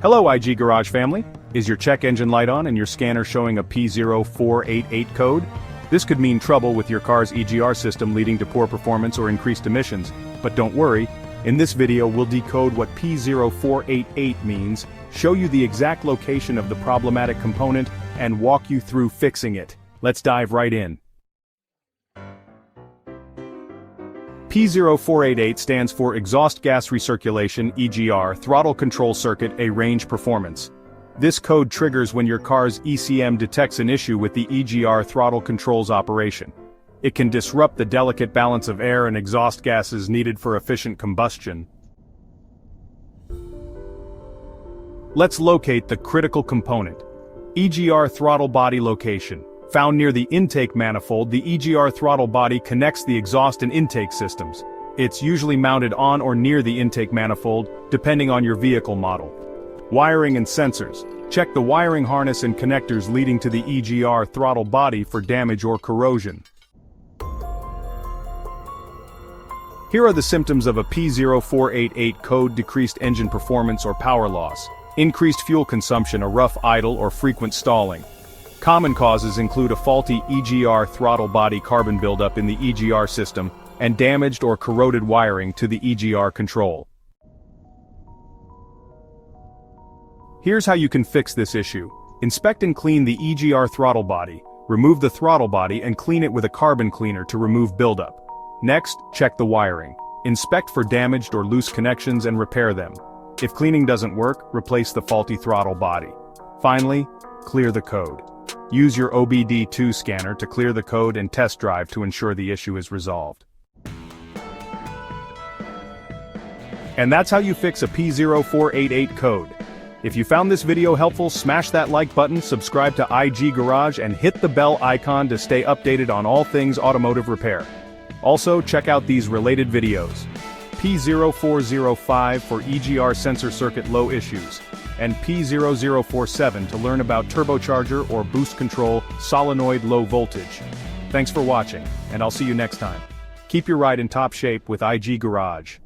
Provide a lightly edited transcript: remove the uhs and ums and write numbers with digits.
Hello IG Garage family. Is your check engine light on and your scanner showing a P0488 code? This could mean trouble with your car's EGR system leading to poor performance or increased emissions. But don't worry, in this video we'll decode what P0488 means, show you the exact location of the problematic component, and walk you through fixing it. Let's dive right in. P0488 stands for Exhaust Gas Recirculation (EGR) Throttle Control Circuit A Range Performance. This code triggers when your car's ECM detects an issue with the EGR throttle control's operation. It can disrupt the delicate balance of air and exhaust gases needed for efficient combustion. Let's locate the critical component. EGR throttle body location. Found near the intake manifold, the EGR throttle body connects the exhaust and intake systems. It's usually mounted on or near the intake manifold, depending on your vehicle model. Wiring and sensors. Check the wiring harness and connectors leading to the EGR throttle body for damage or corrosion. Here are the symptoms of a P0488 code: decreased engine performance or power loss, increased fuel consumption, a rough idle or frequent stalling. Common causes include a faulty EGR throttle body carbon buildup in the EGR system, and damaged or corroded wiring to the EGR control. Here's how you can fix this issue. Inspect and clean the EGR throttle body, remove the throttle body and clean it with a carbon cleaner to remove buildup. Next, check the wiring. Inspect for damaged or loose connections and repair them. If cleaning doesn't work, replace the faulty throttle body. Finally, clear the code. Use your OBD-II scanner to clear the code and test drive to ensure the issue is resolved. And that's how you fix a P0488 code. If you found this video helpful, smash that like button, subscribe to IG Garage, and hit the bell icon to stay updated on all things automotive repair. Also, check out these related videos. P0405 for EGR sensor circuit low issues, and P0047 to learn about turbocharger or boost control solenoid low voltage. Thanks for watching, and I'll see you next time. Keep your ride in top shape with IG Garage.